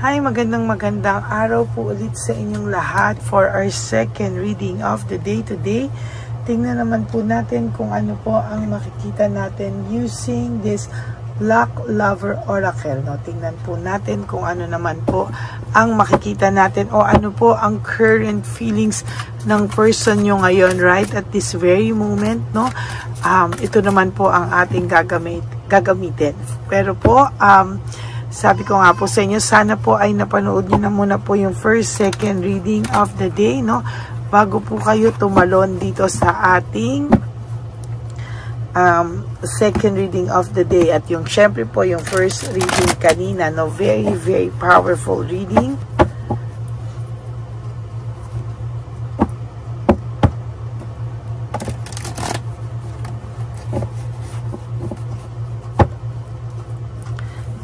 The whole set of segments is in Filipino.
Hi, magandang araw po ulit sa inyong lahat for our second reading of the day today. Tingnan naman po natin kung ano po ang makikita natin using this Black Lover Oracle. No, tingnan po natin kung ano naman po ang makikita natin o ano po ang current feelings ng person nyo ngayon right at this very moment. No, ito naman po ang ating gagamitin. Pero po, sabi ko nga po sa inyo, sana po ay napanood nyo na muna po yung first, second reading of the day, no? Bago po kayo tumalon dito sa ating second reading of the day. At yung syempre po yung first reading kanina, no? Very, very powerful reading.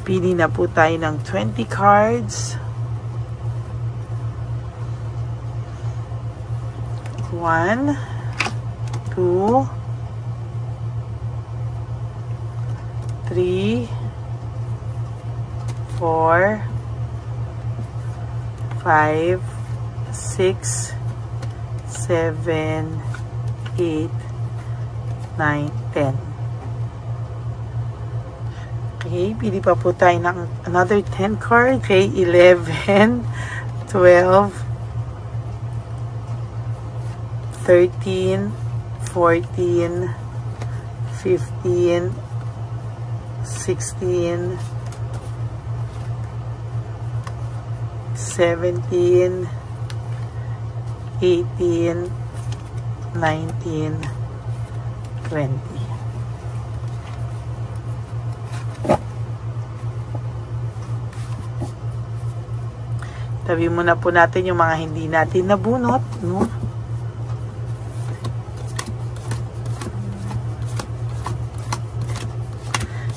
Pili na po tayo ng 20 cards. 1, 2, 3, 4, 5, 6, 7, 8, 9, 10. Okay, pili pa po tayo ng another 10 card. Okay, 11, 12, 13, 14, 15, 16, 17, 18, 19, 20. Tabi muna po natin yung mga hindi natin nabunot, no?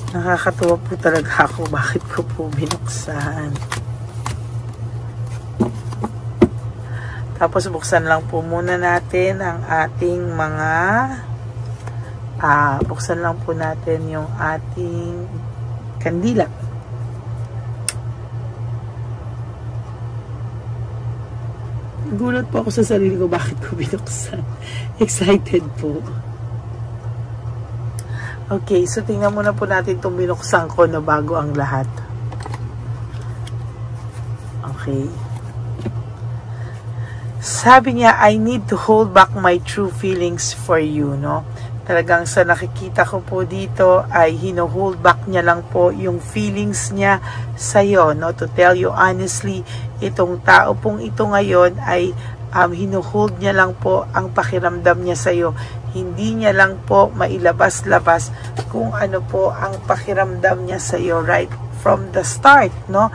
Nakakatuwa po talaga ako bakit ko po binuksan. Tapos buksan lang po muna natin ang ating mga buksan lang po natin yung ating kandila. Gulat po ako sa sarili ko bakit ko binuksan. Excited po. Okay, so tingnan muna po natin itong binuksan ko na bago ang lahat. Okay. Sabi niya, I need to hold back my true feelings for you, no? Talagang sa nakikita ko po dito ay hino-hold back niya lang po yung feelings niya sa'yo, no? To tell you honestly, itong tao pong ito ngayon ay hino-hold niya lang po ang pakiramdam niya sa'yo. Hindi niya lang po mailabas-labas kung ano po ang pakiramdam niya sa'yo right from the start, no?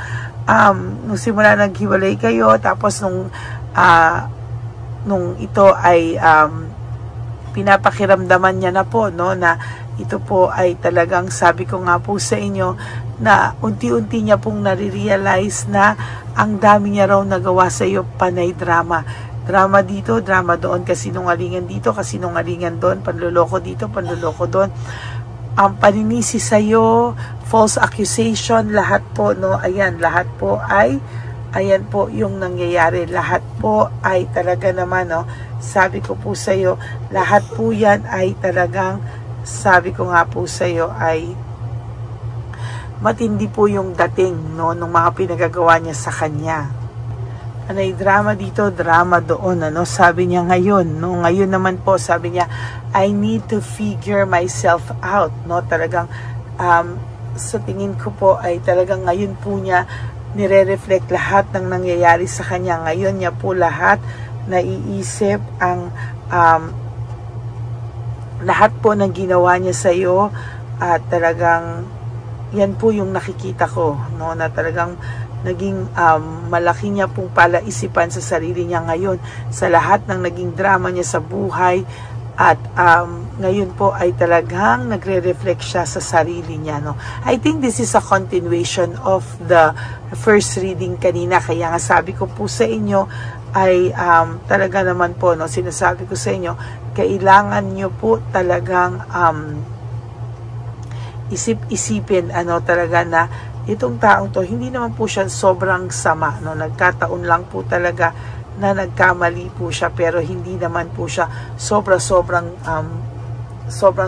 Nung simula naghiwalay kayo, tapos nung ito ay pinapakiramdaman niya na po, no, na ito po ay talagang sabi ko nga po sa inyo na unti-unti niya pong nare-realize na ang dami niya raw nagawa sa iyo, panay drama. Drama dito, drama doon, kasinungalingan dito, kasinungalingan doon, panluloko dito, panluloko doon. Ang paninisi sa iyo, false accusation, lahat po, no, ayan, lahat po ay ayan po yung nangyayari. Lahat po ay talaga naman, no, sabi ko po sa iyo, lahat po yan ay talagang, sabi ko nga po sa iyo, ay matindi po yung dating, no, ng mga pinagagawa niya sa kanya. Anay drama dito, drama doon, ano, sabi niya ngayon, no, ngayon naman po, sabi niya, I need to figure myself out, no, talagang, sa tingin ko po ay talagang ngayon po niya nire-reflect lahat ng nangyayari sa kanya. Ngayon niya po lahat naiisip ang lahat po ng ginawa niya sa iyo at talagang yan po yung nakikita ko, no, na talagang naging malaki niya pong palaisipan sa sarili niya ngayon sa lahat ng naging drama niya sa buhay at ngayon po ay talagang nagre-reflect siya sa sarili niya, no. I think this is a continuation of the first reading kanina, kaya nga sabi ko po sa inyo ay talaga naman po, no, sinasabi ko sa inyo, kailangan nyo po talagang isip-isipin, ano, talaga na itong taong to, hindi naman po siya sobrang sama, no? Nagkataon lang po talaga na nagkamali po siya, pero hindi naman po siya sobrang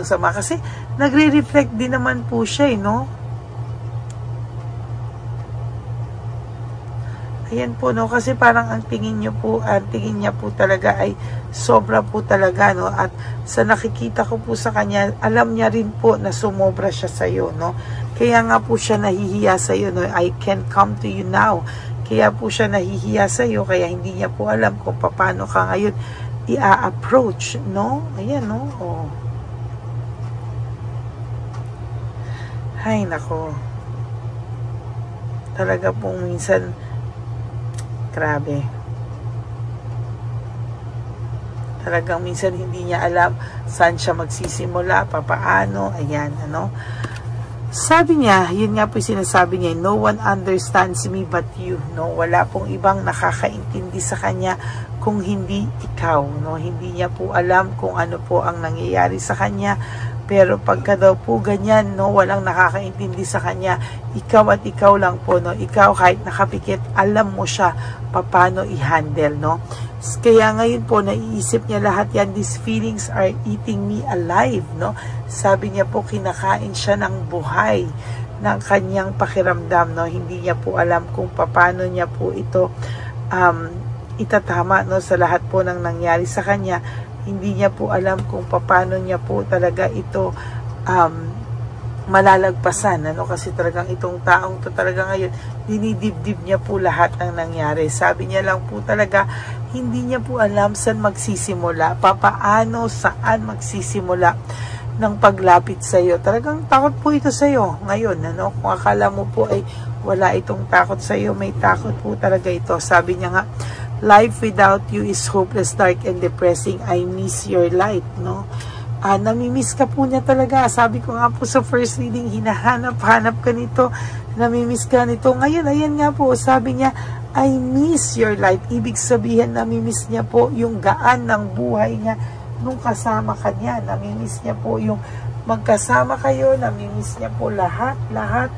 sama, kasi nagre-reflect din naman po siya, no? Ayan po, no, kasi parang ang tingin niya po talaga ay sobra po talaga, no, at sa nakikita ko po sa kanya, alam niya rin po na sumobra siya sa iyo, no, kaya nga po siya nahihiya sa iyo, no, I can't come to you now, kaya po siya nahihiya sa iyo, kaya hindi niya po alam kung paano ka ngayon i-approach, no, ayan, no, oh. Ay, nako, talaga pong minsan, grabe. Talagang minsan hindi niya alam saan siya magsisimula, papaano, ayan, ano. Sabi niya, yun nga po sinasabi niya, no one understands me but you, no. Wala pong ibang nakakaintindi sa kanya kung hindi ikaw, no. Hindi niya po alam kung ano po ang nangyayari sa kanya, pero pagka daw po ganyan, no, walang nakakaintindi sa kanya, ikaw at ikaw lang po, no, ikaw kahit nakapikit, alam mo siya paano i-handle, no. Kaya ngayon po, naiisip niya lahat yan, these feelings are eating me alive, no. Sabi niya po, kinakain siya ng buhay ng kanyang pakiramdam, no. Hindi niya po alam kung paano niya po ito itatama, no, sa lahat po ng nangyari sa kanya. Hindi niya po alam kung paano niya po talaga ito malalagpasan, ano, kasi talagang itong taong to talaga ngayon, dinidibdib niya po lahat ng nangyari. Sabi niya lang po talaga, hindi niya po alam saan magsisimula, saan magsisimula ng paglapit sa iyo. Talagang takot po ito sa iyo ngayon, ano, kung akala mo po ay wala itong takot sa iyo, may takot po talaga ito. Sabi niya nga, life without you is hopeless, dark, and depressing. I miss your light, no? Namimiss ka po niya talaga. Sabi ko nga po sa first reading, hinahanap-hanap ka nito, namimiss ka nito. Ngayon, ayan nga po, sabi niya, I miss your light. Ibig sabihin, namimiss niya po yung gaan ng buhay niya nung kasama ka niya. Namimiss niya po yung magkasama kayo, namimiss niya po lahat,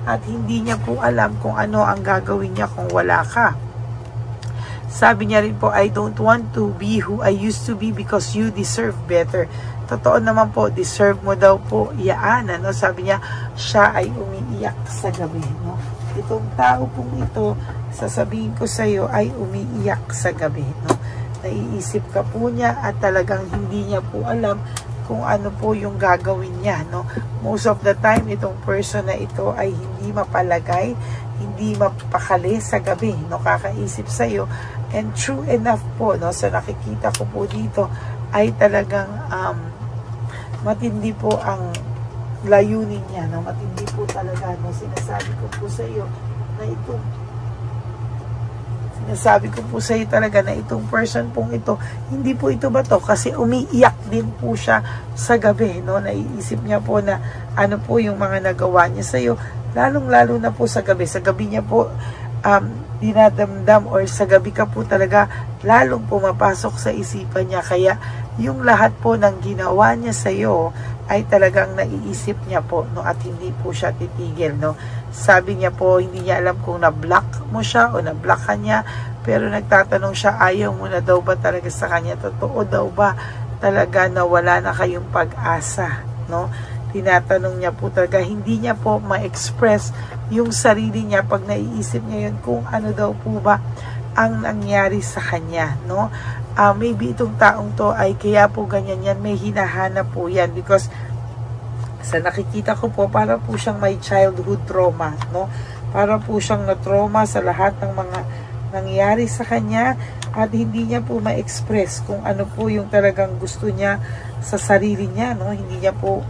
at hindi niya po alam kung ano ang gagawin niya kung wala ka. Sabi niya rin po, I don't want to be who I used to be because you deserve better. Totoo naman po, deserve mo daw po yaan, ano? Sabi niya, siya ay umiiyak sa gabi, no? Itong tao pong ito, sasabihin ko sa iyo, ay umiiyak sa gabi, no? Naiisip ka po niya at talagang hindi niya po alam kung ano po yung gagawin niya, no? Most of the time, itong person na ito ay hindi mapalagay, hindi mapakali sa gabi, no? Kakaisip sa iyo. And true enough po, no, sa nakikita ko po dito ay talagang matindi po ang layunin niya, no? Matindi po talaga, no? Sinasabi ko po sa iyo talaga na itong person pong ito, hindi po ito ba to? Kasi umiiyak din po siya sa gabi, no? Naiisip niya po na ano po yung mga nagawa niya sa iyo, lalong-lalo na po sa gabi. Sa gabi niya po dinadamdam, or sa gabi ka po talaga lalong pumapasok sa isipan niya, kaya yung lahat po ng ginawa niya sa iyo ay talagang naiisip niya po, no, at hindi po siya titigil, no. Sabi niya po, hindi niya alam kung na-block mo siya o na-block ka niya, pero nagtatanong siya, ayaw mo na daw ba talaga sa kanya? Totoo daw ba talaga na wala na kayong pag-asa, no? Tinatanong niya po talaga, hindi niya po ma-express yung sarili niya pag naiisip niya yun kung ano daw po ba ang nangyari sa kanya, no? Maybe itong taong to ay kaya po ganyan yan, may hinahanap po yan, because sa nakikita ko po, para po siyang may childhood trauma, no? Para po siyang na-trauma sa lahat ng mga nangyari sa kanya, at hindi niya po ma-express kung ano po yung talagang gusto niya sa sarili niya, no? Hindi niya po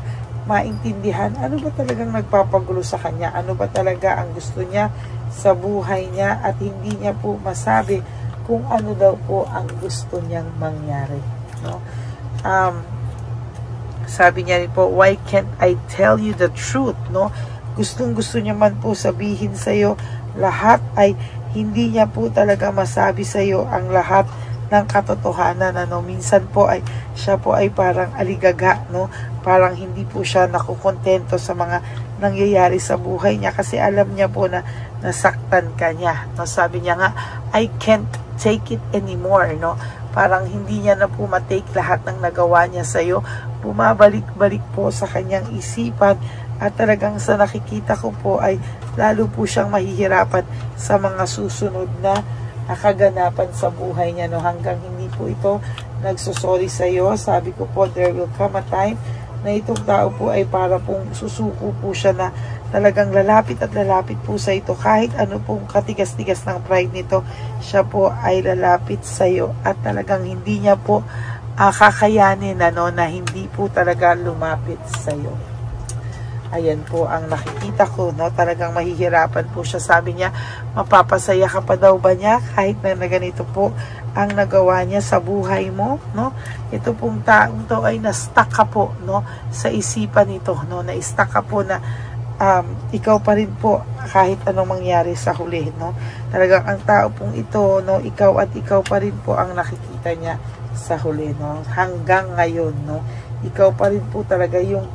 maintindihan ano ba talagang nagpapagulo sa kanya, ano ba talaga ang gusto niya sa buhay niya, at hindi niya po masabi kung ano daw po ang gusto niyang mangyari, no? Sabi niya rin po, why can't I tell you the truth, no? Gustong-gusto niya man po sabihin sa iyo lahat, ay hindi niya po talaga masabi sa iyo ang lahat ng katotohanan, ano. Minsan po ay siya po ay parang aligaga, no? Parang hindi po siya nakukontento sa mga nangyayari sa buhay niya kasi alam niya po na nasaktan ka niya. No, sabi niya nga, I can't take it anymore. No? Parang hindi niya na po matake lahat ng nagawa niya sa'yo. Bumabalik-balik po sa kanyang isipan at talagang sa nakikita ko po ay lalo po siyang mahihirapan sa mga susunod na kaganapan sa buhay niya. No? Hanggang hindi po ito nagsusorry sa'yo. Sabi ko po, there will come a time na itong tao po ay para pong susuko po siya na talagang lalapit at lalapit po sa ito. Kahit ano pong katigas-tigas ng pride nito, siya po ay lalapit sa iyo at talagang hindi niya po kakayanin na hindi po talaga lumapit sa iyo. Ayan po ang nakikita ko, no? Talagang mahihirapan po siya. Sabi niya, mapapasaya ka pa daw ba niya kahit na ganito po ang nagawa niya sa buhay mo, no? Ito pong taong to ay na-stuck ka po, no? Sa isipan nito, no? Na-stuck ka po na ikaw pa rin po kahit anong mangyari sa huli, no? Talagang ang tao pong ito, no? Ikaw at ikaw pa rin po ang nakikita niya sa huli, no? Hanggang ngayon, no? Ikaw pa rin po talaga yung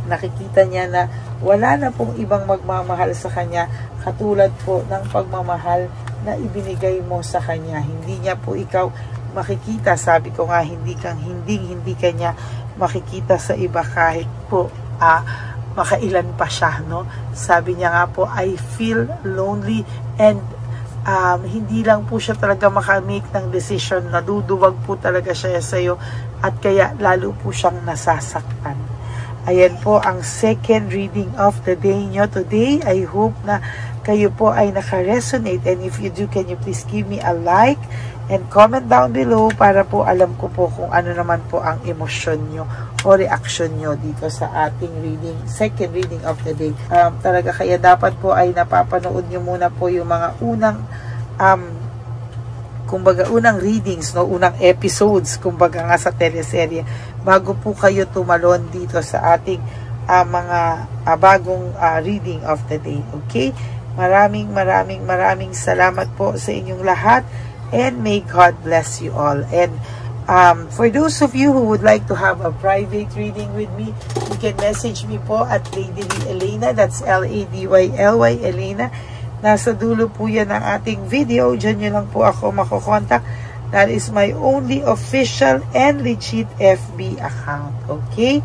nakikita niya na wala na pong ibang magmamahal sa kanya katulad po ng pagmamahal na ibinigay mo sa kanya. Hindi niya po ikaw makikita. Sabi ko nga, hindi kanya makikita sa iba kahit po makailan pa siya, no? Sabi niya nga po, I feel lonely and hindi lang po siya talaga makamake ng decision. Naduduwag po talaga siya sa iyo at kaya lalo po siyang nasasaktan. Ayan po ang second reading of the day nyo today. I hope na kayo po ay naka-resonate, and if you do, can you please give me a like and comment down below para po alam ko po kung ano naman po ang emosyon nyo o reaction nyo dito sa ating reading, second reading of the day. Talaga kaya dapat po ay napapanood nyo muna po yung mga unang kumbaga unang readings, no, unang episodes kumbaga nga sa teleserye bago po kayo tumalon dito sa ating mga bagong reading of the day. Okay? Maraming salamat po sa inyong lahat, and may God bless you all. And for those of you who would like to have a private reading with me, you can message me po at Lady Elena. That's LADYLY Elena. Nasa dulo po yan ng ating video. Diyan nyo lang po ako makokontak. That is my only official and legit FB account. Okay?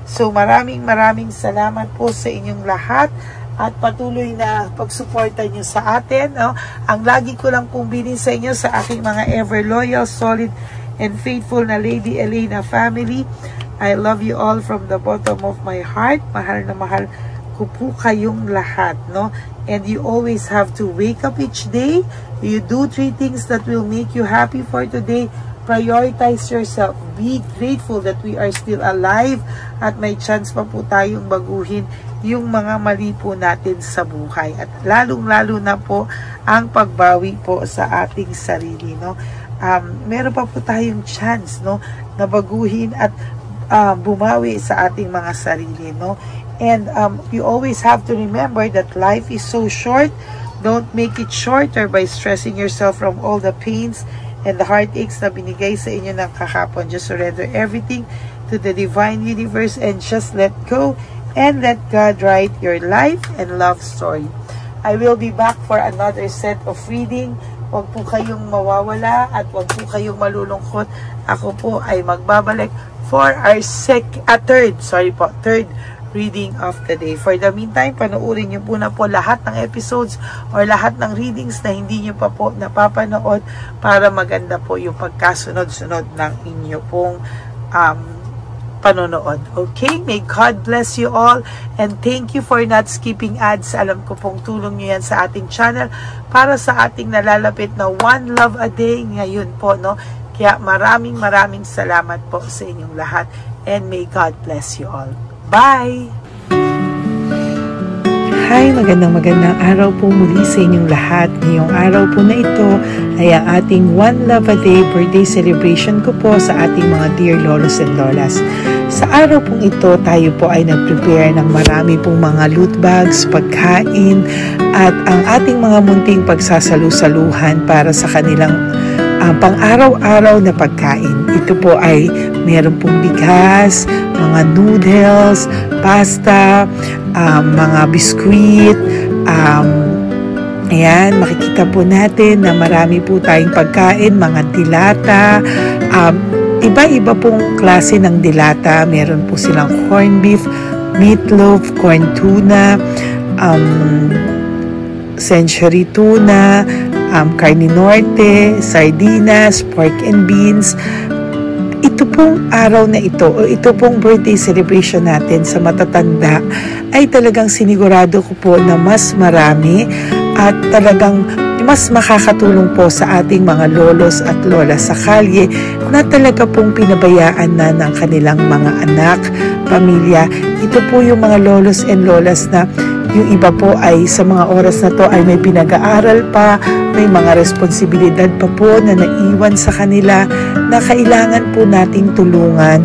So maraming salamat po sa inyong lahat at patuloy na pagsuporta nyo sa atin. No? Ang lagi ko lang pong bilin sa inyo sa aking mga ever loyal, solid, and faithful na Lady Elena family. I love you all from the bottom of my heart. Mahal na mahal ko po kayong lahat, no? And you always have to wake up each day. You do 3 things that will make you happy for today. Prioritize yourself. Be grateful that we are still alive at may chance pa po tayong baguhin yung mga mali po natin sa buhay. At lalong-lalo na po ang pagbawi po sa ating sarili, no? Meron pa po tayong chance, no, na baguhin at bumawi sa ating mga sarili, no? And you always have to remember that life is so short. Don't make it shorter by stressing yourself from all the pains and the heartaches na binigay sa inyo ng kahapon. Just surrender everything to the divine universe and just let go and let God write your life and love story. I will be back for another set of reading. Huwag po kayong mawawala at huwag po kayong malulungkot. Ako po ay magbabalik for our third reading of the day. For the meantime, panoorin nyo po na po lahat ng episodes or lahat ng readings na hindi nyo pa po napapanood para maganda po yung pagkasunod-sunod ng inyo pong panonood. Okay? May God bless you all, and thank you for not skipping ads. Alam ko pong tulong nyo yan sa ating channel para sa ating nalalapit na One Love a Day ngayon po, no? Kaya maraming salamat po sa inyong lahat, and may God bless you all. Bye! Hi! Magandang araw po muli sa inyong lahat. Ngayong araw po na ito ay ang ating One Love a Day birthday celebration ko po sa ating mga dear lolos and lolas. Sa araw pong ito, tayo po ay nag-prepare ng marami pong mga loot bags, pagkain, at ang ating mga munting pagsasalu-saluhan para sa kanilang pang-araw-araw na pagkain. Ito po ay meron pong bigas, mga noodles, pasta, mga biskuit, ayan, makikita po natin na marami po tayong pagkain, mga dilata, iba-iba pong klase ng dilata. Meron po silang corned beef, meatloaf, corn tuna, century tuna, carne norte, sardinas, pork and beans. Ito pong araw na ito o ito pong birthday celebration natin sa matatanda ay talagang sinigurado ko po na mas marami at talagang mas makakatulong po sa ating mga lolos at lola sa kalye na talaga pong pinabayaan na ng kanilang mga anak, pamilya. Ito po yung mga lolos and lolas na yung iba po ay sa mga oras na to ay may pinag-aaral pa, may mga responsibilidad pa po na naiwan sa kanila na kailangan po nating tulungan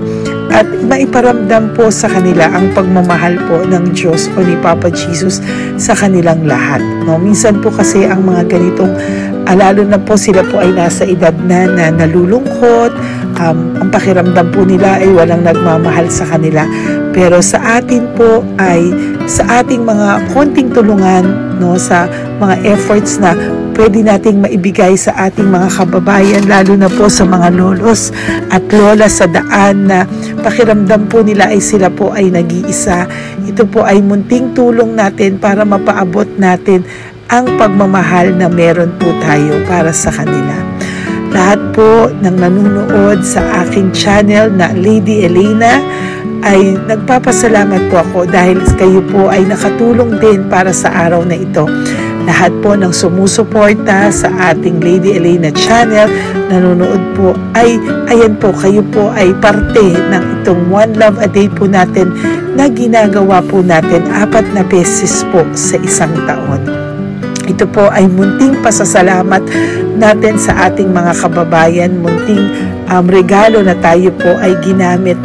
at maiparamdam po sa kanila ang pagmamahal po ng Diyos o ni Papa Jesus sa kanilang lahat. No? Minsan po kasi ang mga ganitong, lalo na po sila po ay nasa edad na nalulungkot, ang pakiramdam po nila ay walang nagmamahal sa kanila. Pero sa atin po ay sa ating mga konting tulungan, no, sa mga efforts na pwede nating maibigay sa ating mga kababayan, lalo na po sa mga lolos at lola sa daan na pakiramdam po nila ay sila po ay nag-iisa. Ito po ay munting tulong natin para mapaabot natin ang pagmamahal na meron po tayo para sa kanila. Lahat po ng nanonood sa aking channel na Lady Elena ay nagpapasalamat po ako dahil kayo po ay nakatulong din para sa araw na ito. Lahat po ng sumusuporta sa ating Lady Elena channel, nanonood po ay, ayan po, kayo po ay parte ng itong One Love a Day po natin na ginagawa po natin 4 na beses po sa isang taon. Ito po ay munting pasasalamat natin sa ating mga kababayan, munting regalo na tayo po ay ginamit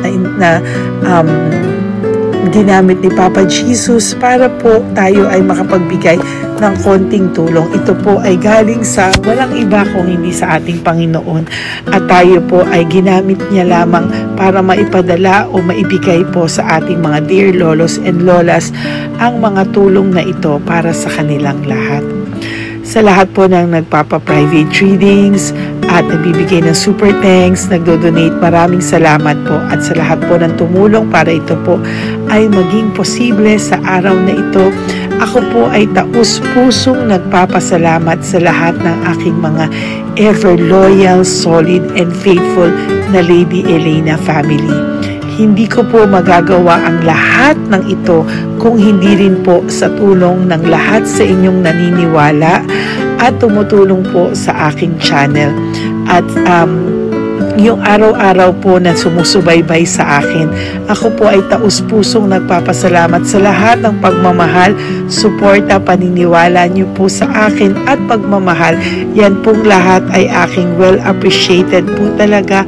ginamit ni Papa Jesus para po tayo ay makapagbigay ng konting tulong. Ito po ay galing sa walang iba kung hindi sa ating Panginoon at tayo po ay ginamit niya lamang para maipadala o maibigay po sa ating mga dear lolos and lolas ang mga tulong na ito para sa kanilang lahat. Sa lahat po ng nagpapa-private readings at nagbibigay ng super thanks, nagdo-donate, maraming salamat po. At sa lahat po ng tumulong para ito po ay maging posible sa araw na ito, ako po ay taus-pusong nagpapasalamat sa lahat ng aking mga ever loyal, solid, and faithful na Lady Elena family. Hindi ko po magagawa ang lahat ng ito kung hindi rin po sa tulong ng lahat sa inyong naniniwala at tumutulong po sa aking channel. At yung araw-araw po na sumusubaybay sa akin, ako po ay taus-pusong nagpapasalamat sa lahat ng pagmamahal, suporta, paniniwala niyo po sa akin at pagmamahal. Yan pong lahat ay aking well appreciated po talaga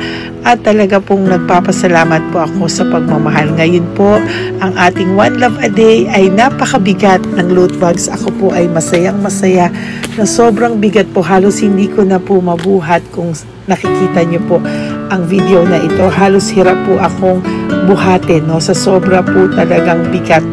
at talaga pong nagpapasalamat po ako sa pagmamahal. Ngayon po, ang ating One Love a Day ay napakabigat ng loot bags. Ako po ay masayang-masaya na sobrang bigat po. Halos hindi ko na po mabuhat kung nakikita niyo po ang video na ito. Halos hirap po akong buhatin, no? Sa sobra po talagang bigat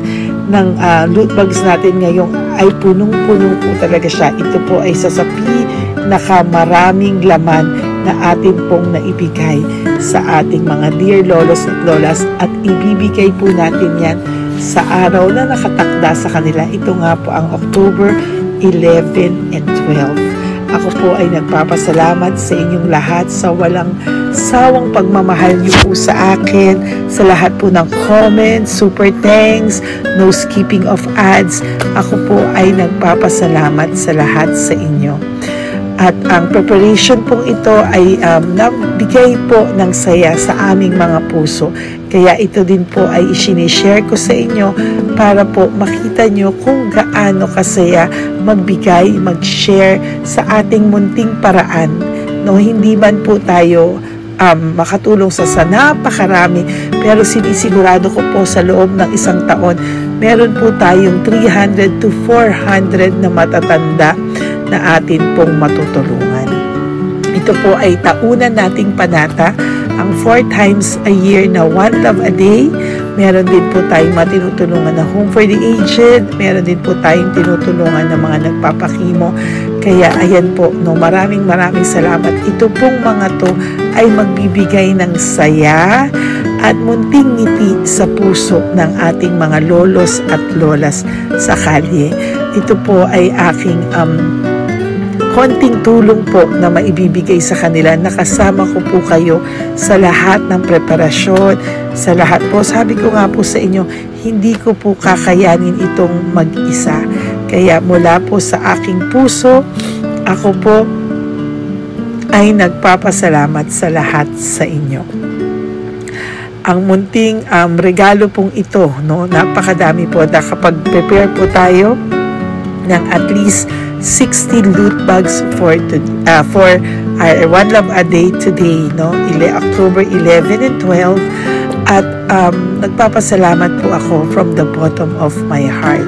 ng loot bags natin ngayong ay punong-puno po talaga siya. Ito po ay sasapi nakamaraming laman na atin pong naibigay sa ating mga dear lolos at lolas at ibibigay po natin yan sa araw na nakatakda sa kanila. Ito nga po ang October 11 and 12. Ako po ay nagpapasalamat sa inyong lahat sa walang sawang pagmamahal niyo po sa akin, sa lahat po ng comments, super thanks, no skipping of ads. Ako po ay nagpapasalamat sa lahat sa inyo. At ang preparation pong ito ay nabigay po ng saya sa aming mga puso. Kaya ito din po ay isinishare ko sa inyo para po makita nyo kung gaano kasaya magbigay, mag-share sa ating munting paraan. No, hindi man po tayo makatulong sa napakarami, pero sinisigurado ko po sa loob ng isang taon, meron po tayong 300 to 400 na matatanda na atin pong matutulungan. ito po ay taunan nating panata, ang 4 times a year na One Love a Day. Meron din po tayong matinutulungan na Home for the Aged. Meron din po tayong tinutulungan ng mga nagpapakimo. Kaya ayan po, no, maraming salamat. Ito pong mga to ay magbibigay ng saya at munting ngiti sa puso ng ating mga lolos at lolas sa kalye. Ito po ay aking konting tulong po na maibibigay sa kanila. Nakasama ko po kayo sa lahat ng preparasyon, sa lahat po. Sabi ko nga po sa inyo, hindi ko po kakayanin itong mag-isa. Kaya mula po sa aking puso, ako po ay nagpapasalamat sa lahat sa inyo. Ang munting regalo pong ito, no, napakadami po na kapag prepare po tayo ng at least 60 loot bags for One Love a Day today, no? October 11 and 12. At nagpapasalamat po ako from the bottom of my heart.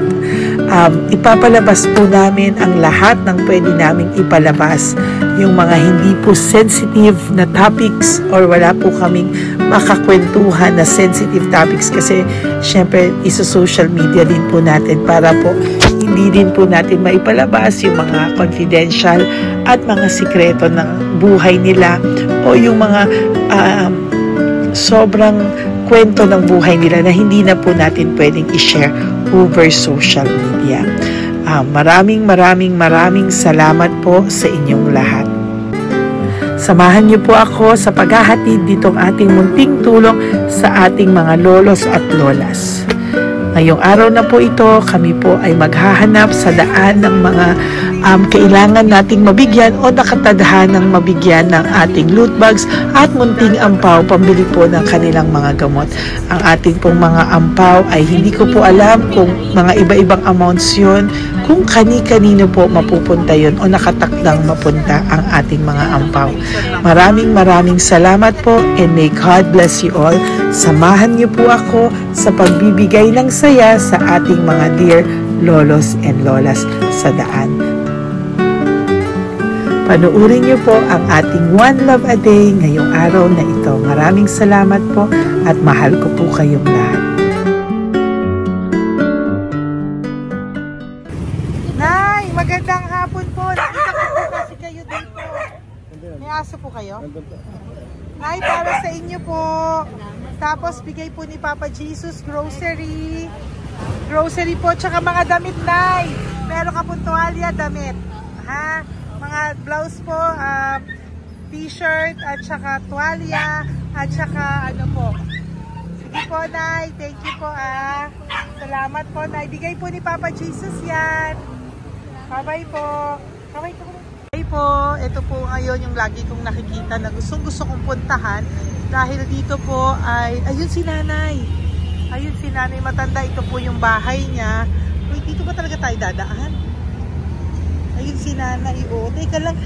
Ipapalabas po namin ang lahat ng pwede naming ipalabas. Yung mga hindi po sensitive na topics or wala po kaming makakwentuhan na sensitive topics kasi syempre isa-social media din po natin para po hindi din po natin maipalabas yung mga confidential at mga sikreto ng buhay nila o yung mga sobrang kwento ng buhay nila na hindi na po natin pwedeng i-share over social media. Maraming salamat po sa inyong lahat. Samahan niyo po ako sa paghahatid ditong ating munting tulong sa ating mga lolos at lolas. Ngayong araw na po ito, kami po ay maghahanap sa daan ng mga kailangan nating mabigyan o nakatadhanang mabigyan ng ating loot bags at munting ampaw pambili po ng kanilang mga gamot. Ang ating pong mga ampaw ay hindi ko po alam kung mga iba-ibang amounts yun, kung kani-kanino po mapupunta yun o nakatakdang mapunta ang ating mga ampaw. Maraming salamat po and may God bless you all. Samahan niyo po ako sa pagbibigay ng saya sa ating mga dear lolos and lolas sa daan. Panuurin niyo po ang ating One Love a Day ngayong araw na ito. Maraming salamat po at mahal ko po kayong lahat. Nay, magandang hapon po. Nakita ko po kasi kayo dito. May aso po kayo? Nay, para sa inyo po. Tapos bigay po ni Papa Jesus grocery. Grocery po, tsaka mga damit, Nay. Meron ka pong tuwalya, damit. Ha? Mga blouse po, t-shirt, at saka tuwalya, at saka ano po. Sige po, Nay. Thank you po, Salamat po, Nay. Bigay po ni Papa Jesus yan. Bye-bye po. Bye-bye po. Bye po. Ito po ngayon yung lagi kong nakikita na gusto kong puntahan. Dahil dito po ay, ayun si Nanay. Ayun si Nanay matanda. Ito po yung bahay niya. Uy, dito ba talaga tayo dadaan? Ayun si Nanay. O, teka lang.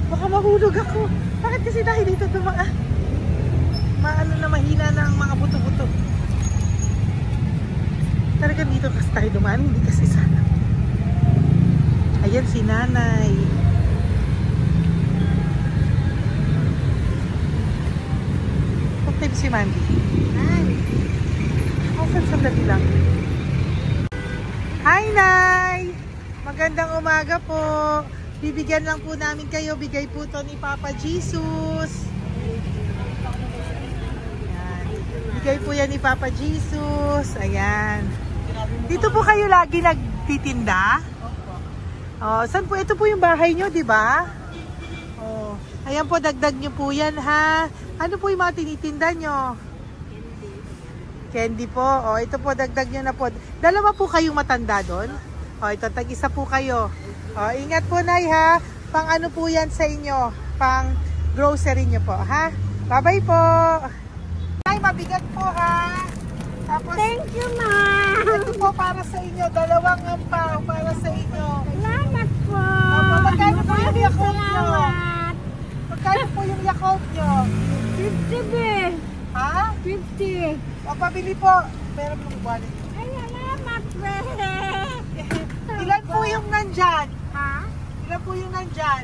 Baka mahulog ako. Bakit kasi dahil dito dumaan? Maano na mahina na ang mga buto-buto. Talagang dito kasi tayo dumaan. Hindi kasi sana. Ayan si Nanay. Huwag si Mandy. Hi. Sandali lang. Hi, Nay! Magandang umaga po. Bibigyan lang po namin kayo. Bigay po to ni Papa Jesus. Ayan. Bigay po yan ni Papa Jesus. Ayan. Dito po kayo lagi nagtitinda? Oh, saan po? Ito po yung bahay nyo, di ba? Oh. Ayan po, dagdag nyo po yan, ha? Ano po yung mga tinitinda nyo? Candy po. O, ito po, dagdag nyo na po. Dalawa po kayong matanda doon. O, ito, tag-isa po kayo. O, ingat po, Nay, ha? Pang ano po yan sa inyo? Pang grocery nyo po, ha? Bye-bye po. Nay, mabigat po, ha? Tapos, thank you, Ma. Ito po para sa inyo. Dalawang ampaw para sa inyo. Salamat po. Opo, magkano po yung Yakult nyo? Magkano po yung Yakult nyo? 50 be. Ha? 50. O, pabili po. Meron pong wallet. Ay, salamat, be. Ilan po yung nandyan? Ha? Ilan po yung nandyan?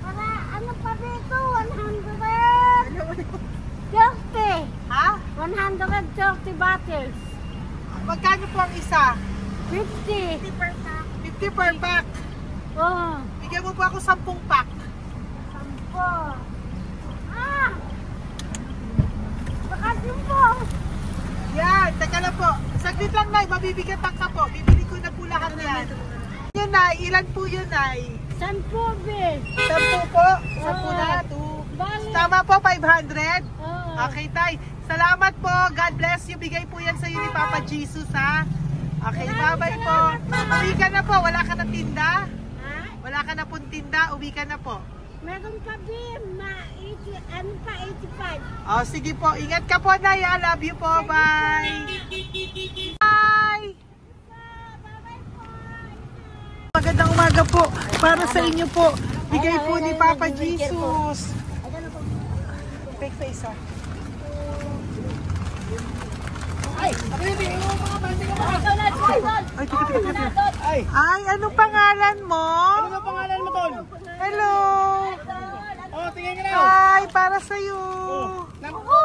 Para ano pa dito? 130. Ha? 130 bottles. Magkano po ang isa? 50. 50 per pack. Oh. Bigyan mo po ako 10 pack. 10. Ah! Bakit po? Yan, teka lang po. Saglit lang, Nay. Mabibigyan pa ka po. Bibili ko na po lahat yan. Yan, Nay. Ilan po yun, Nay? 10 be. 10 po. 10 na. 2. Bali. Tama po, 500. Oh. Okay, Tay. Salamat po. God bless you. Bigay po yan sa iyo ni Papa Jesus, ha? Okay, bye-bye po. Uwi ka na po. Wala ka na tinda? Ha? Wala ka na pong tinda. Uwi ka na po. Meron pa din. Ano pa? 85. Oh, sige po. Ingat ka po, Nay. I love you po. Bye. Bye. Magandang umaga po. Para sa inyo po. Bigay po ni Papa Jesus. Fake face, ha? Ay, anong pangalan mo? Ano pangalan mo, Tol? Hello. Oh, tingin ka na. Hi, para sa iyo. Naku!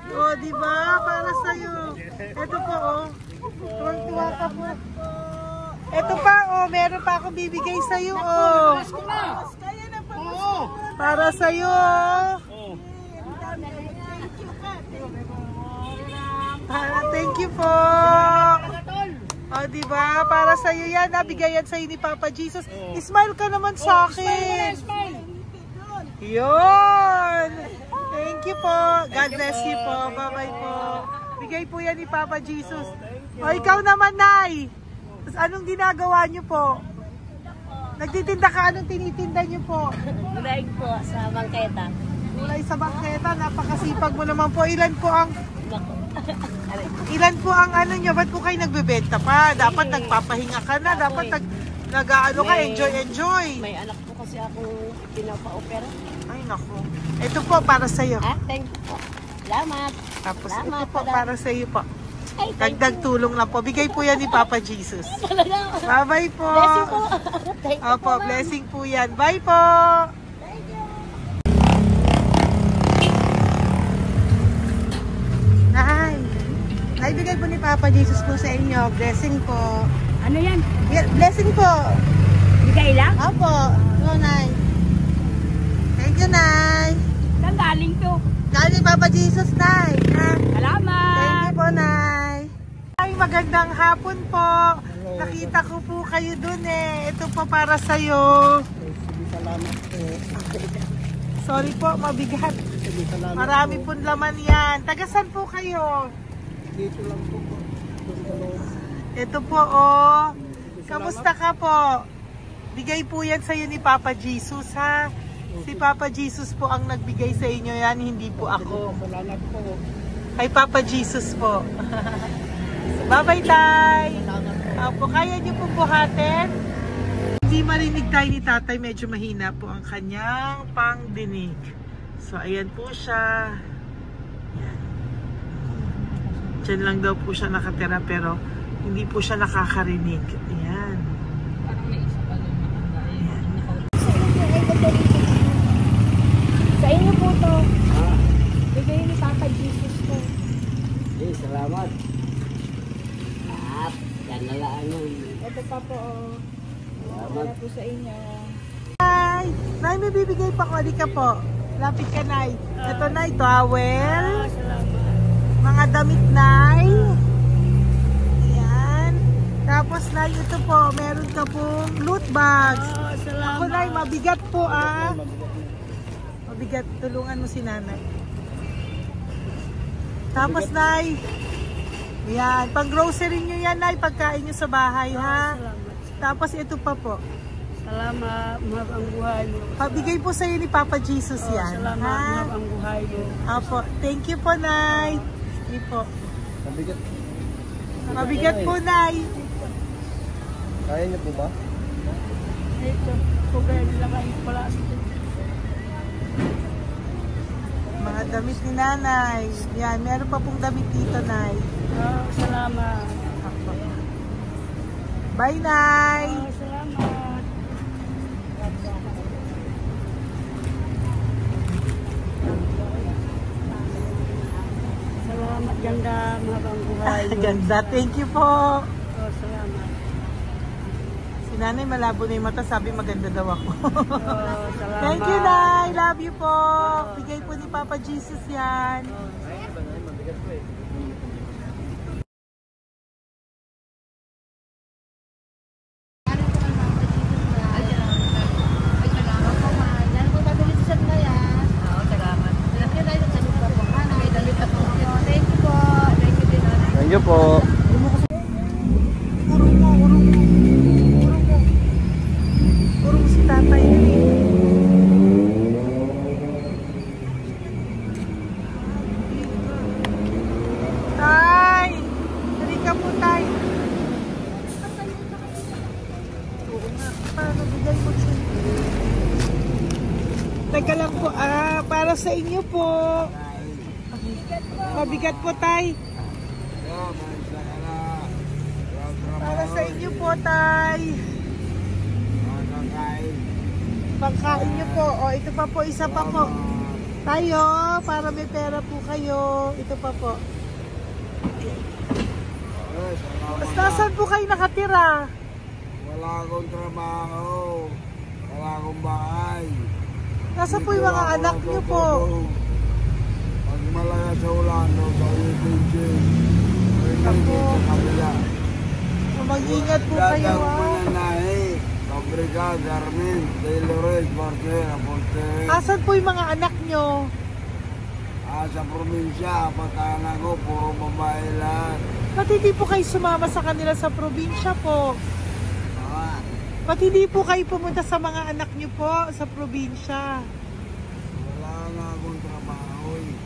Oh, di ba? Para sa iyo. Ito po, oh. Tuwang-tuwa ka po. Ito pa, oh. Meron pa akong bibigay sa iyo, oh. Oo. Para sa iyo. Oh. Thank you po. Oh, di ba? Para sa iyo yan. Nabigay yan sa iyo ni Papa Jesus. Smile ka naman sa akin. Yun. Thank you po. God bless you po. Bye-bye po. Bigay po yan ni Papa Jesus. O, ikaw naman, Nay. Anong ginagawa niyo po? Nagtitinda ka? Anong tinitinda niyo po? Gulay po sa bangketa. Gulay sa bangketa. Napakasipag mo naman po. Ilan po ang ano nyo? Ba't po kayo nagbebenta pa? Dapat nagpapahinga ka na. Dapat nag-ano ka, enjoy. May anak po kasi akong pinapa-opera. Ay, naku. Ito po, para sa'yo. Ah, thank you po. Salamat. Tapos Salamat, ito po, para sa'yo po. Ay, thank Dagdag tulong lang po. Bigay po yan ni Papa Jesus. Talaga. Bye-bye po. Blessing po. Thank you Opo, po. blessing po yan. Bye po. Nay. Naibigay po ni Papa Jesus po sa inyo. Blessing po. Ano yan? Blessing po. Bigay lang? Opo. Go, Nay. Thank you, Nay. Saan galing to? Galing ni Papa Jesus, Nay. Ha? Salamat! Thank you po, Nay. Ay, magandang hapon po. Nakita ko po kayo dun eh. Ito po para sa'yo. Salamat po. Sorry po, mabigat. Salamat Marami po. pong laman yan. Tagasan po kayo? Dito lang po po. Doon sa loob. Ito po, oh. Kamusta ka po? Bigay po yan sa'yo ni Papa Jesus, ha? Si Papa Jesus po ang nagbigay sa inyo yan, hindi po ako. Salamat po. Kay Papa Jesus po. Bye-bye, Tay. Opo, kaya niyo po buhatin? Hindi marinig tayo ni Tatay, medyo mahina po ang kanyang pangdinig. So, ayan po siya. Ayan. Diyan lang daw po siya nakatira pero hindi po siya nakakarinig. Ayan. Ayan. Sa inyo po to. Bigay ni Papa Jesus to. Eh, salamat. At, yan na lang yun. Ito pa po. Para po sa inyo. Nay, Nay, may bibigay pa ko. Di ka po. Lapit ka, Nay. Ito, Nay, towel. Mga damit, Nay. Ayan. Tapos, Nay, ito po. Meron ka pong loot bags. Ako, Nay, mabigat po, ah. Mabigat. Tulungan mo si Nanay. Tapos, Nay. Ayan. Pang grocery nyo yan, Nay. Pagkain nyo sa bahay, ha? Tapos, ito pa po. Salamat, mahal ang buhay mo. Pabigay po sa'yo ni Papa Jesus yan. Salamat, ha? mahal ang buhay mo. Apo. Thank you po, Nay. Sige po. Mabigat. Mabigat po, Nay. Kaya niyo po ba? Ito, kugay nila kayo pala. Mga damit ni Nanay. Yan, meron pa pong damit dito, Nay. Salamat. Apo. Bye, Nay. Salamat. maganda, mahabang buhay. Ganda. Thank you po. Oh, salamat. Si nanay malabo na yung mata, sabi maganda daw ako. Oh, salamat. Thank you, Nay. Love you po. Bigay po ni Papa Jesus yan. Thank you po. Urong si tatay. Tay! Halika po, tay. Oo nga. Paano bigay mo siya? Teka lang po. Para sa inyo po. Mabigat po, tay. Para sa inyo po, tay. Pagkain nyo po. O, ito pa po, isa pa po. Tayo, para may pera po kayo. Ito pa po. Nasaan po kayo nakatira? Wala akong trabaho. Wala akong bahay. Nasaan po yung mga anak nyo po? Pag malaya sa Ulano, sa UPG. Ako. Sa kabila. So, mag-ingat po kayo, Datang ha? mananahi. Fabrika, garment, tailored, portera, portera. Nasaan po yung mga anak nyo? Sa probinsya, pagkaanak ko, puro babae lahat. Ba't hindi po kayo sumama sa kanila sa probinsya po? Ah, Ba't hindi po kayo pumunta sa mga anak nyo po sa probinsya? wala nga akong trabaho eh.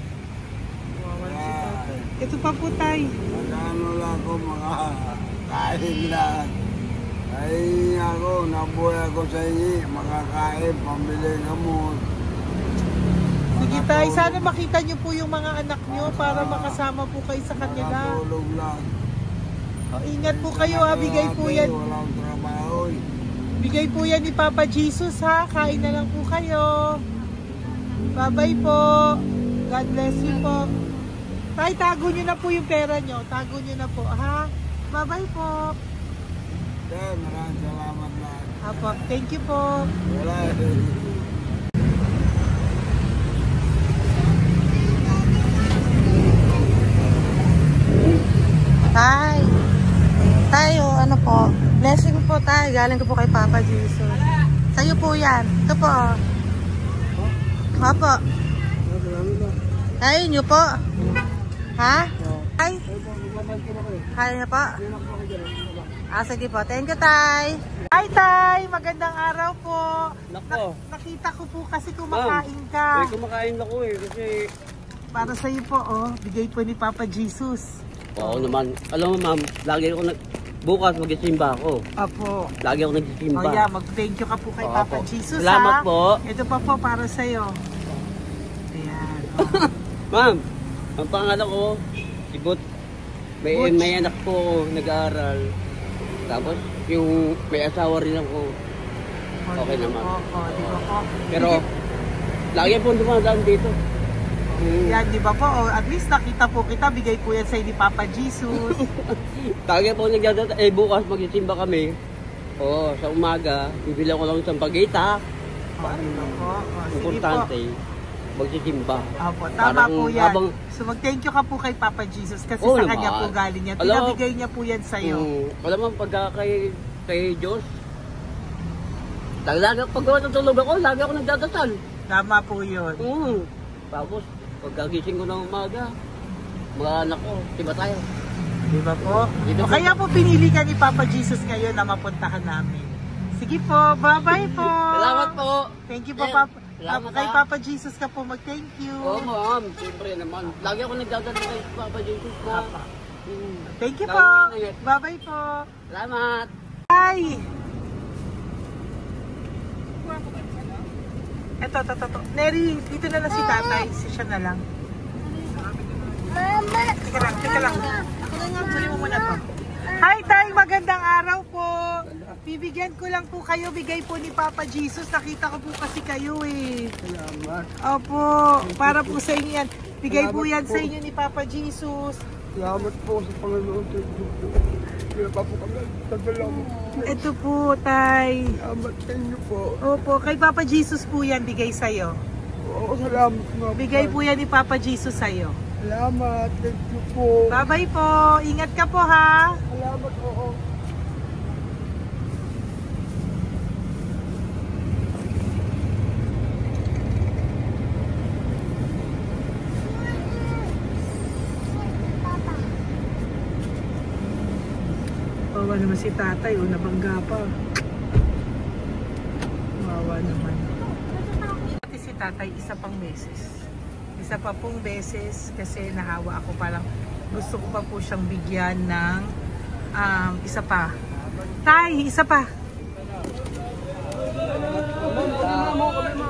Ito pa po, tay. Magkano lang ako makakain lang. Ay ako, nabuhay ako sa inyo, makakain, pambili gamot. Sige, tay. Sana makita nyo po yung mga anak nyo para makasama po kayo sa kanila. Makatulog lang. O, ingat po kayo, ha. Bigay po yan. Walang trabaho eh. Bigay po yan ni Papa Jesus, ha. Kain na lang po kayo. Bye-bye po. God bless you po. Tay, tago nyo na po yung pera nyo. Tago nyo na po, ha. Bye-bye po. Kaya maraming salamat lahat. Apo, thank you po. Wala eh. Tay, tayo, ano po, blessing po tayo, galing ko po kay Papa Jesus. Sa'yo po yan, ito po. Opo. Tayo nyo po. Ha? Ay? Kaya niyo po? Sige po, thank you, Tay. Hi, Tay! Magandang araw po. Nako. Nakita ko po kasi kumakain ka. Kumakain ako eh, kasi... Para sa'yo po, oh. Bigay po ni Papa Jesus. Oo naman. Alam mo ma'am, lagi ako bukas magsisimba ako. Apo. Lagi ako nagsisimba. Oh, yeah. Mag-thank you ka po kay Papa Opo. Jesus, Salamat ha? po. Ito pa po para sa'yo. Ayan. Oh. Ma'am, ang pangalan ko, si Butch. Butch. May anak ko nag-aaral. Tapos, yung may asawa rin ako. Okay di ba naman. po? Oh, di ba po? Pero, lagi po dumadaan dito. Yan, di ba po? Oh, at least nakita po kita. Bigay po yan sa'yo ni Papa Jesus. Lagi po nagdadaan. Bukas magsisimba kami. Oo, sa umaga, bibilang ko lang isang pagita. Oh, di ba po? Oh, sige po. Importante, magsisimba. Opo, tama Parang po yan. habang- So mag-thank you ka po kay Papa Jesus kasi Oo sa kanya naman. po galing yan. Alam mo- Pinabigay niya po yan sa'yo. Alam mo, pagka kay Diyos, lagi pag natulog ako, lagi ako nagdadasal. Tama po yun. Tapos, pagkagising ko ng umaga, mga anak ko, diba tayo? Di ba po? Dito O po. kaya po pinili ka ni Papa Jesus ngayon na mapuntahan namin. Sige po, bye-bye po. Salamat po. Thank you po, Sir, Papa. salamat, Kay ha. Papa Jesus ka po mag-thank you. Oo, ma'am. Siyempre naman. Lagi ako nagdadasal kay Papa Jesus na. Papa. Thank you Lagi po. mo ingat. Bye-bye po. Salamat. Bye! Ito. Neri, dito na lang si tatay. Siya na lang. Mama! Teka lang. Tuloy mo muna to. Hi, Tay! Magandang araw po. Bibigyan ko lang po kayo. Bigay po ni Papa Jesus. Nakita ko po kasi kayo eh. Salamat. Opo. Para po sa inyo yan. Bigay po yan sa inyo ni Papa Jesus. Salamat po sa Panginoon. Thank you po. Kaya pa po kami nagdalaman. Ito po, Tay. Salamat sa inyo po. Opo, kay Papa Jesus po yan, bigay sa'yo. Oo, salamat nga po. Bigay po yan ni Papa Jesus sa'yo. Salamat. Thank you po. Bye-bye po. Ingat ka po, ha? Salamat po. Wawa naman si tatay, o nabangga pa. Wawa naman. Pati si tatay, isa pang beses. Isa pa pong beses kasi nahawa ako, parang gusto ko pa po siyang bigyan ng isa pa. Tay, isa pa.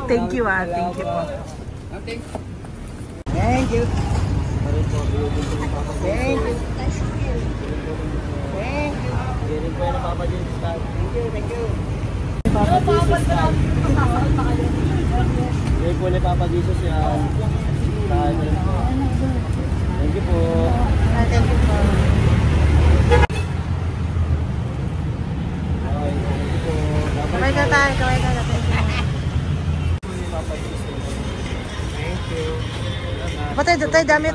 Thank you, thank you po. Thank you. Thank you. Hindi po yan ang Papa Jesus. Thank you, thank you. Hindi po ni Papa Jesus yan. Thank you po. Thank you po. Kamay ka tayo, kamay ka na. Thank you. Thank you. Patay, tayo damit.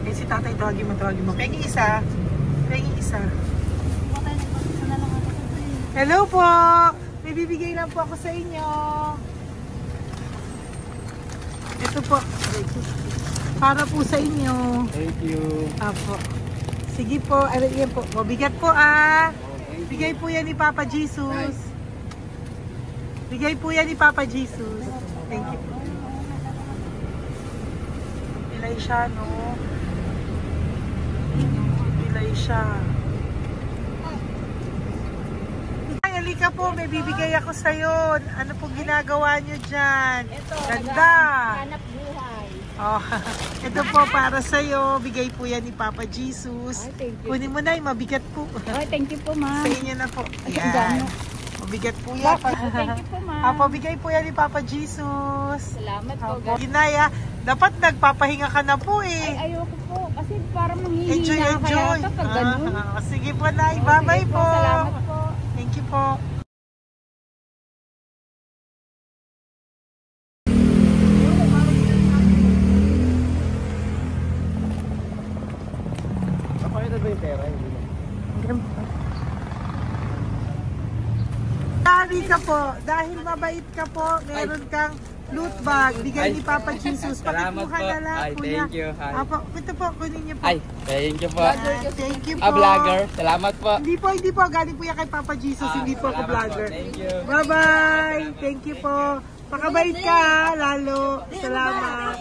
Eh, si tatay, tawagin mo. Pengi isa. Hello po! May bibigay lang po ako sa inyo. Ito po. Para po sa inyo. Thank you. Apo. Sige po. Yan po. Mabigat po Bigay po yan ni Papa Jesus. Bigay po yan ni Papa Jesus. Thank you. Pilay siya, no? Pilay siya. Ay, halika po. May bibigay ako sa'yo. Ano pong ginagawa nyo dyan? Ito, Ganda. hanap buhay. Oh, ito po para sa'yo. Bigay po yan ni Papa Jesus. Ay, thank you. Kunin mo na, mabigat po. Ay, thank you po, ma'am. Sa inyo na po. Ay, ang Ayan. dami. Mabigat po yan. Thank you po, ma'am. Apo, bigay po yan ni Papa Jesus. Salamat po, Apo, guys. Ginaya, dapat nagpapahinga ka na po eh. Ay, ayoko po. Kasi parang Enjoy, manghihina enjoy. kaya kapag ganun. Sige po, Nay. Oh, Bye-bye sige po. Salamat po. Thank you po. Napakita ba yung pera? Dahil ka po, dahil mabait ka po, meron kang loot bag. Bigay ni Papa Jesus. Salamat Pakikuha po. na lang, Ay, kuya. thank you. Ay. Apo, ito po, kunin niyo po. Ay, thank you po. Thank you po. Vlogger. Salamat po. Hindi po. Galing po yan kay Papa Jesus. Hindi po ako Salamat vlogger. Po. Thank you. Bye-bye. Thank you po. Pakabait ka, lalo. Salamat.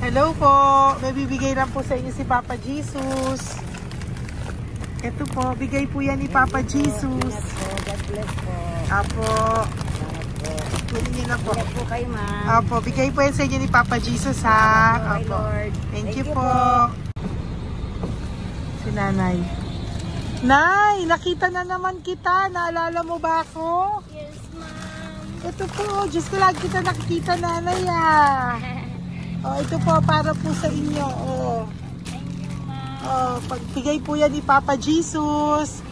Hello po. May bibigay lang po sa inyo si Papa Jesus. Ito po, bigay po yan ni Papa Jesus. God bless po. Apo. Kunin niyo na po. Ingat po kayo, ma'am. Apo, bigay po yan sa inyo ni Papa Jesus, ha? Okay, Apo. Lord. Thank you po. Si Nanay. Nay, nakita na naman kita. Naalala mo ba ako? Yes, ma'am. Ito po, just ko lang kita nakikita, Nanay, Oh, ito po, para po sa inyo. Oh. Pagbigay po yan ni Papa Jesus.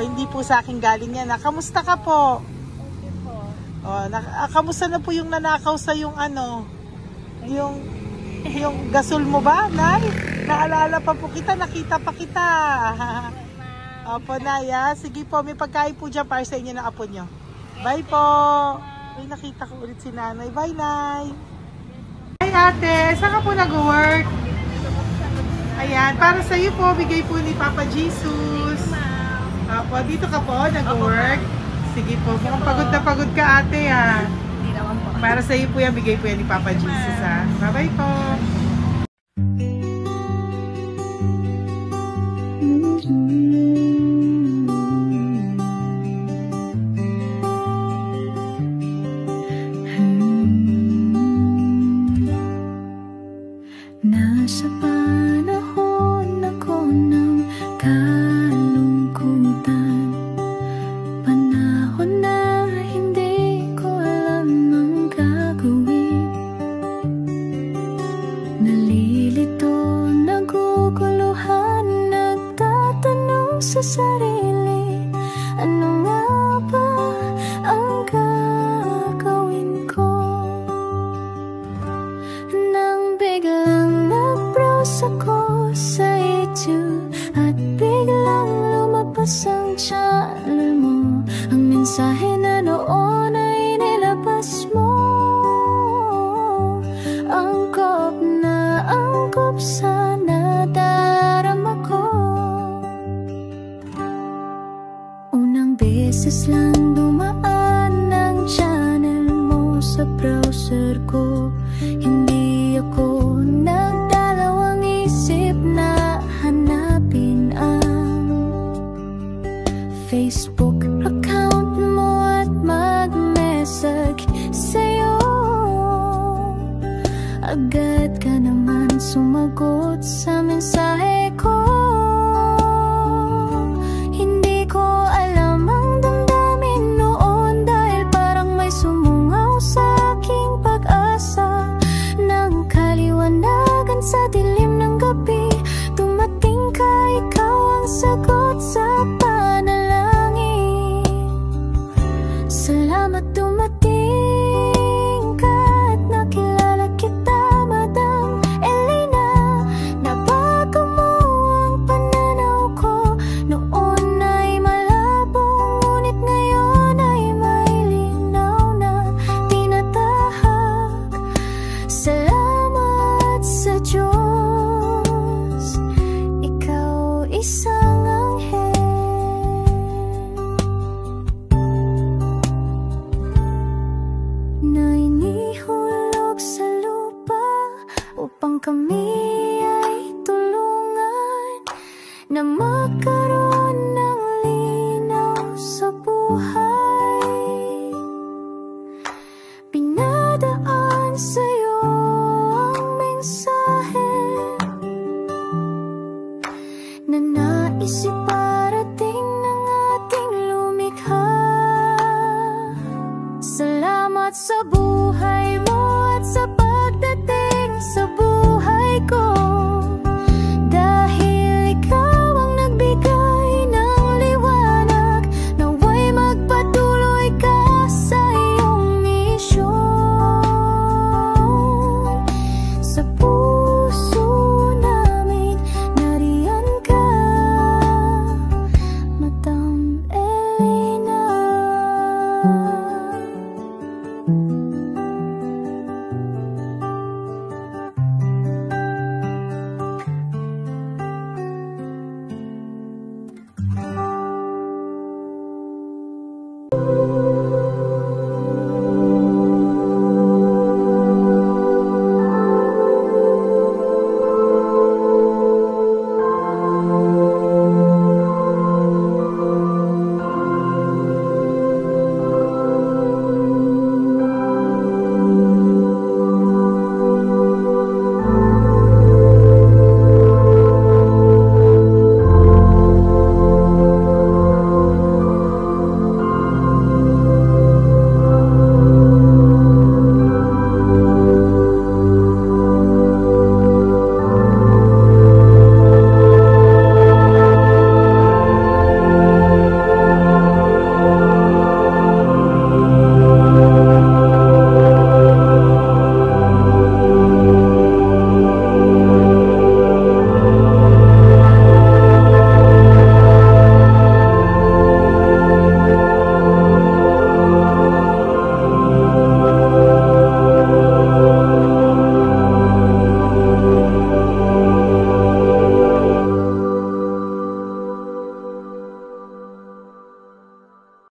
Hindi po sa akin galing yan. Kamusta ka po? Okay po. Kamusta na po yung nanakaw sa yung yung gasol mo ba, Nay? Naalala pa po kita, nakita pa kita. Opo, Nay, sige po, may pagkain po dyan para sa inyo ng apo nyo. Bye po. Ay, nakita ko ulit si Nanay. Bye, Nay. Hi, ate. Saan ka po nag-work? Ayan, para sa iyo po, bigay po ni Papa Jesus. Apo, dito ka po, nag-work. Sige po, mukhang pagod na pagod ka, ate, Hindi naman po. Para sa iyo po yan, bigay po yan ni Papa Jesus, Bye-bye po. Nasa panahon ako ng kalungkutan, panahon na sa sarili, ano nga ba ang gagawin ko? Nang biglang nag-browse ako sa YouTube at biglang lumabas ang channel mo, ang mensahe na noon ay nilabas mo. Angkop sa nadarama ko. Unang beses lang dumaan ang channel mo sa browser ko. Hindi ako nagdalawang isip na hanapin ang Facebook account mo at mag-message sa'yo. Agad ka naman sumagot sa mensahe ko. Hindi ko alam ang damdamin noon, dahil parang may sumungaw sa aking pag-asa. Nang kaliwanagan sa dilim ng gabi, dumating ka, ikaw ang sagot sa panalangin. Salamat dumating ka at nakilala kita, Madam Elena. Nabago mo ang pananaw ko. Noon ay malabo, ngunit ngayon ay may linaw na tinatahak. Salamat sa Diyos, ikaw isang anghel na inihulog sa lupa upang kami ay tulungan na magkaroon ng linaw sa buhay. Pinadaan sa'yo ang mensahe na naisip